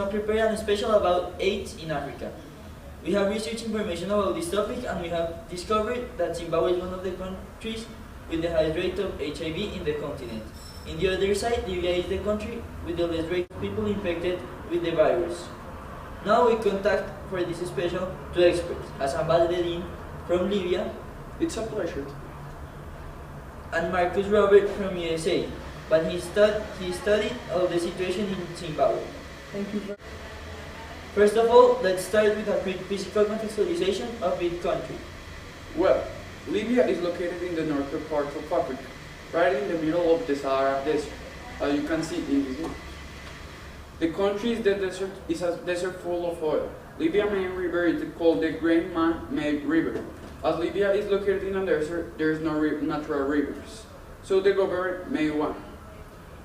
have prepared a special about AIDS in Africa. We have researched information about this topic and we have discovered that Zimbabwe is one of the countries with the highest rate of HIV in the continent. In the other side, Libya is the country with the less rate of people infected with the virus. Now we contact for this special two experts, Hassan Badreddin from Libya. It's a pleasure. And Marcus Robert from USA, but he studied all the situation in Zimbabwe. Thank you. First of all, let's start with a quick physical contextualization of each country. Well, Libya is located in the northern part of Africa, right in the middle of the Sahara Desert, as you can see in this image. The country is a desert full of oil. Libya's main river is called the Great Man-Made River. As Libya is located in a desert, there is no natural rivers, so the government made one.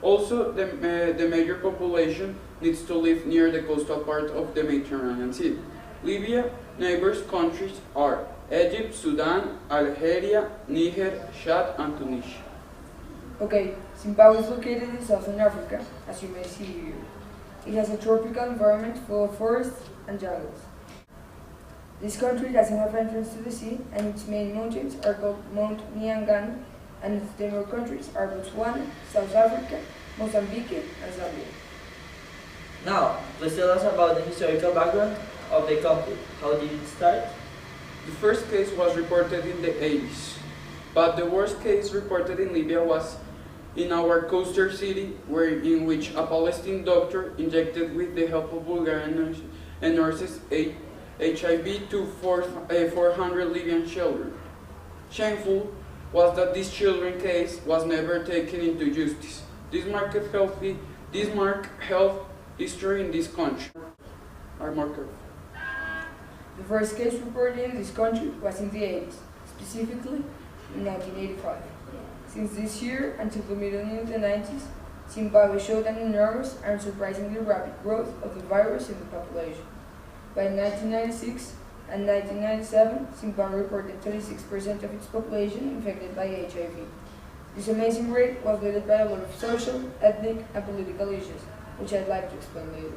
Also, the major population needs to live near the coastal part of the Mediterranean Sea. Libya's neighbors countries are Egypt, Sudan, Algeria, Niger, Chad, and Tunisia. Okay, Zimbabwe is located in southern Africa, as you may see here. It has a tropical environment full of forests and jungles. This country doesn't have entrance to the sea, and its main mountains are called Mount Nyangani, and its neighbor countries are Botswana, South Africa, Mozambique, and Zambia. Now, please tell us about the historical background of the conflict. How did it start? The first case was reported in the 80s, but the worst case reported in Libya was in our coastal city, in which a Palestinian doctor injected with the help of Bulgarian nurses HIV to 400 Libyan children. Shameful was that this children case was never taken into justice. This marked health history in this country. Are more careful. The first case reported in this country was in the 80s, specifically in 1985. Since this year until the middle of the 90s, Zimbabwe showed an enormous and surprisingly rapid growth of the virus in the population. By 1996 and 1997, Zimbabwe reported 36% of its population infected by HIV. This amazing rate was led by a lot of social, ethnic, and political issues, which I'd like to explain later.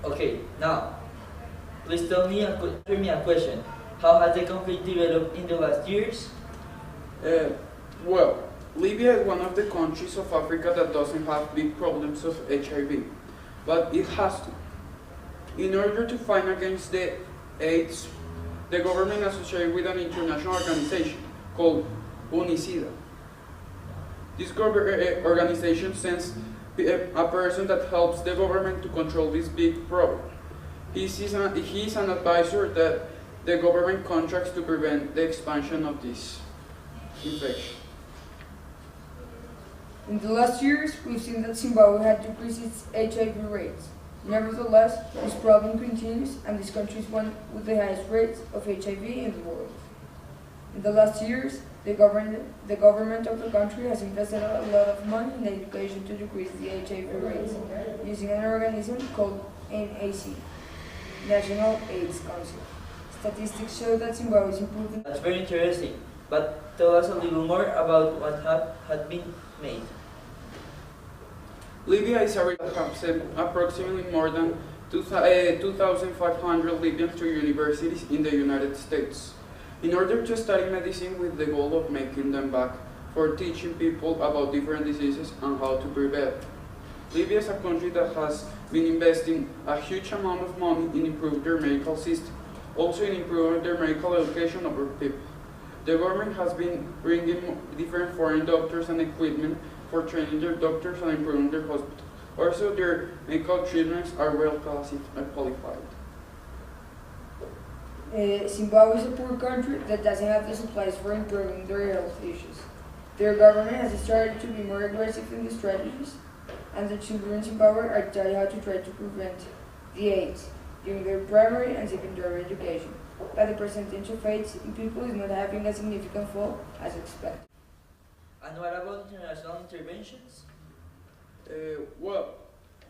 Okay, now, please tell me a question. How has the conflict developed in the last years? Well, Libya is one of the countries of Africa that doesn't have big problems of HIV, but it has to. In order to fight against the AIDS, the government associated with an international organization called UNICIDA. This organization sends a person that helps the government to control this big problem. He is an advisor that the government contracts to prevent the expansion of this infection. In the last years, we've seen that Zimbabwe had decreased its HIV rates. Nevertheless, this problem continues, and this country is one with the highest rates of HIV in the world. In the last years, the government of the country has invested a lot of money in education to decrease the HIV rates, using an organism called NAC, National AIDS Council. Statistics show that Zimbabwe is improving. That's very interesting, but tell us a little more about what had been made. Libya is a region that has sent approximately more than 2,500 Libyans to universities in the United States in order to study medicine with the goal of making them back for teaching people about different diseases and how to prevent. Libya is a country that has been investing a huge amount of money in improving their medical system, also in improving their medical education of our people. The government has been bringing different foreign doctors and equipment for training their doctors and improving their hospitals. Also, their medical treatments are well qualified. Zimbabwe is a poor country that doesn't have the supplies for improving their health issues. Their government has started to be more aggressive in the strategies, and the children in Zimbabwe are taught how to try to prevent the AIDS during their primary and secondary education, but the percentage of AIDS in people is not having a significant fall as expected. And what about international interventions? Well,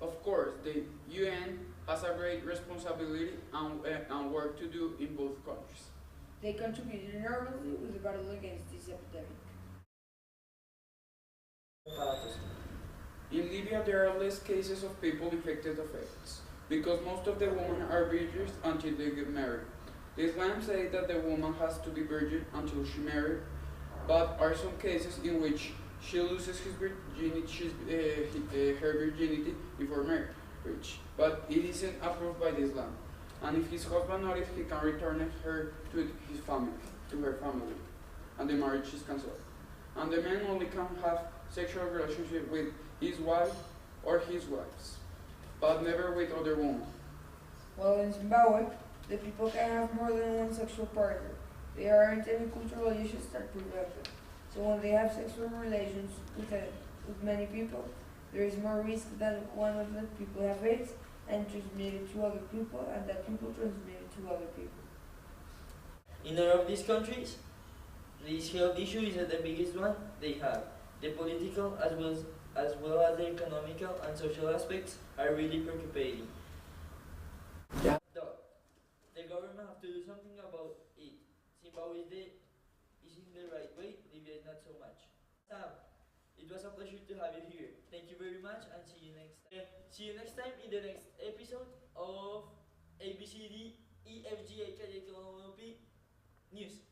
of course, the UN has a great responsibility and work to do in both countries. They contributed enormously with the battle against this epidemic. In Libya, there are less cases of people infected of AIDS, because most of the women are virgins until they get married. The Islam says that the woman has to be virgin until she marries, but are some cases in which she loses her virginity before marriage, but it isn't approved by the Islam. And if his husband notices, he can return her to his family, to her family, and the marriage is cancelled. And the man only can have sexual relationship with his wife or his wives, but never with other women. While in Zimbabwe, the people can have more than one sexual partner. There aren't any cultural issues that prevent them. So when they have sexual relations with many people, there is more risk that one of the people have AIDS and transmit it to other people, and that people transmit it to other people. In all of these countries, this health issue is the biggest one they have. The political as well as the economical and social aspects are really preoccupating. Yeah. The government have to do something about it. Zimbabwe is in the right way, Libya is not so much. Sam, it was a pleasure to have you here. Thank you very much and see you next time. See you next time in the next episode of ABCD EFGA News.